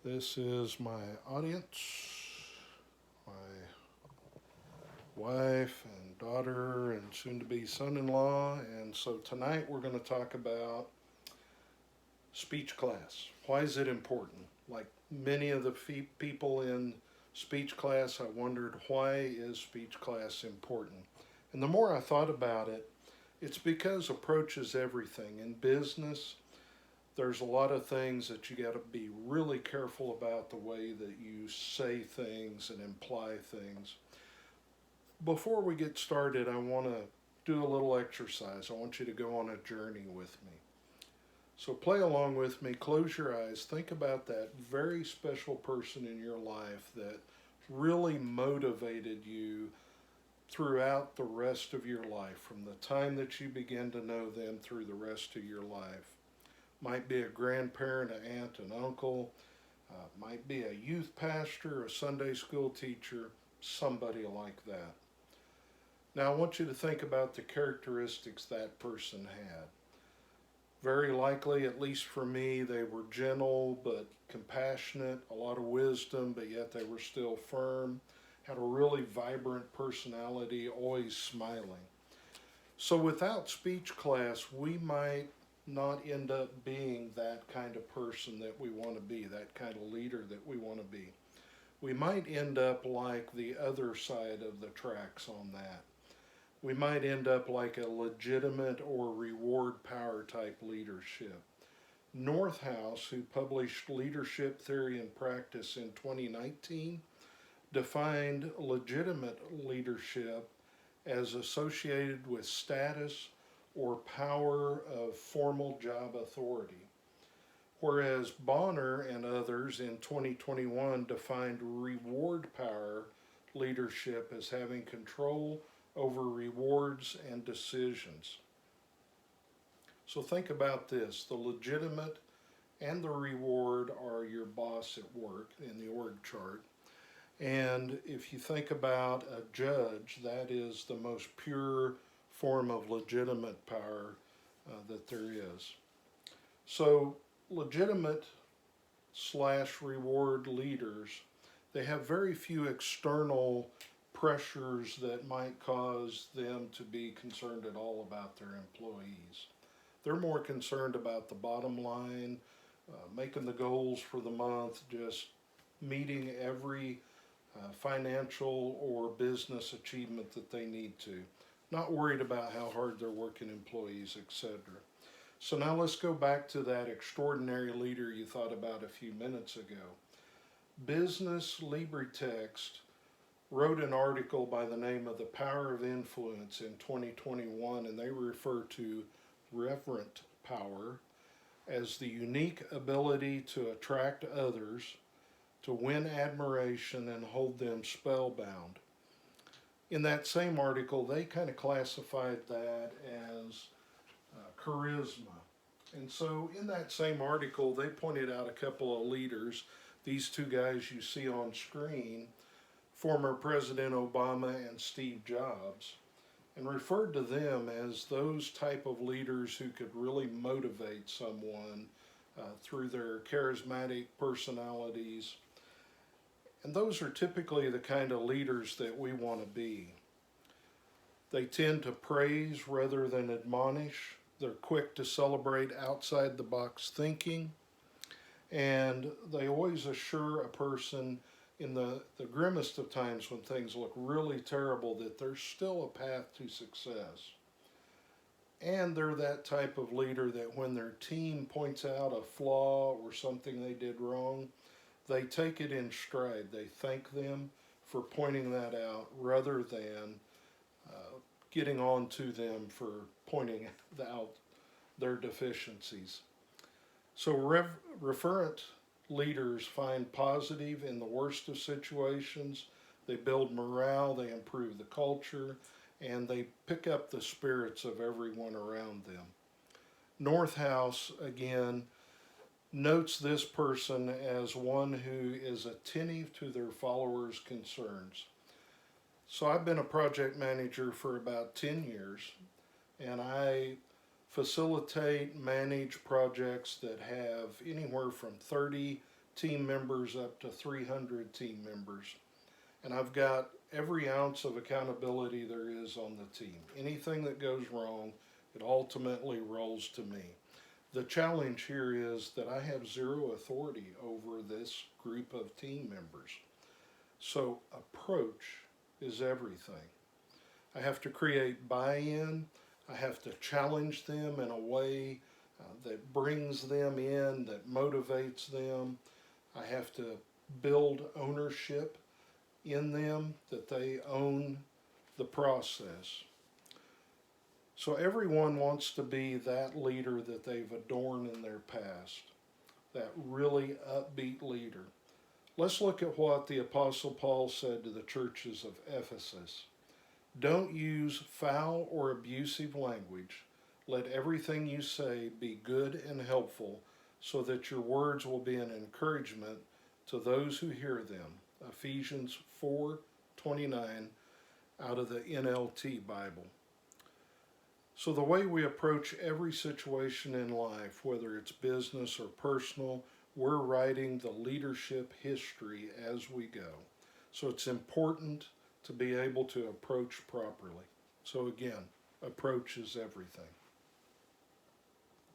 This is my audience, my wife and daughter and soon to be son in law. And so tonight we're going to talk about speech class. Why is it important? Like many of the people in speech class, I wondered why is speech class important? And the more I thought about it, it's because approach is everything. In business, there's a lot of things that you got to be really careful about the way that you say things and imply things. Before we get started, I want to do a little exercise. I want you to go on a journey with me. So play along with me, close your eyes, think about that very special person in your life that really motivated you throughout the rest of your life, from the time that you begin to know them through the rest of your life. Might be a grandparent, an aunt, an uncle, might be a youth pastor, a Sunday school teacher, somebody like that. Now I want you to think about the characteristics that person had. Very likely, at least for me, they were gentle but compassionate, a lot of wisdom, but yet they were still firm, had a really vibrant personality, always smiling. So without speech class, we might not end up being that kind of person that we want to be, that kind of leader that we want to be. We might end up like the other side of the tracks on that. We might end up like a legitimate or reward power type leadership. Northhouse, who published Leadership Theory and Practice in 2019, defined legitimate leadership as associated with status or power of formal job authority. Whereas Bonner and others in 2021 defined reward power leadership as having control over rewards and decisions. So think about this, the legitimate and the reward are your boss at work in the org chart. And if you think about a judge, that is the most pure form of legitimate power that there is. So legitimate slash reward leaders, they have very few external pressures that might cause them to be concerned at all about their employees. They're more concerned about the bottom line, making the goals for the month, just meeting every financial or business achievement that they need to. Not worried about how hard they're working employees, etc. So now let's go back to that extraordinary leader you thought about a few minutes ago. Business Libretext wrote an article by the name of The Power of Influence in 2021, and they refer to reverent power as the unique ability to attract others, to win admiration, and hold them spellbound. In that same article, they kind of classified that as charisma. And so in that same article, they pointed out a couple of leaders, these two guys you see on screen, former President Obama and Steve Jobs, and referred to them as those type of leaders who could really motivate someone through their charismatic personalities. And those are typically the kind of leaders that we want to be. They tend to praise rather than admonish. They're quick to celebrate outside the box thinking. And they always assure a person in the grimmest of times when things look really terrible that there's still a path to success. And they're that type of leader that when their team points out a flaw or something they did wrong, they take it in stride. They thank them for pointing that out rather than getting on to them for pointing out their deficiencies. So referent leaders find positive in the worst of situations. They build morale, they improve the culture, and they pick up the spirits of everyone around them. Northhouse, again, notes this person as one who is attentive to their followers' concerns. So I've been a project manager for about 10 years, and I facilitate, manage projects that have anywhere from 30 team members up to 300 team members. And I've got every ounce of accountability there is on the team. Anything that goes wrong, it ultimately rolls to me. The challenge here is that I have zero authority over this group of team members. So approach is everything. I have to create buy-in. I have to challenge them in a way that brings them in, that motivates them. I have to build ownership in them, that they own the process. So everyone wants to be that leader that they've adorned in their past, that really upbeat leader. Let's look at what the Apostle Paul said to the churches of Ephesus. Don't use foul or abusive language. Let everything you say be good and helpful, so that your words will be an encouragement to those who hear them. Ephesians 4:29 out of the NLT Bible. So the way we approach every situation in life, whether it's business or personal, we're writing the leadership history as we go. So it's important to be able to approach properly. So again, approach is everything.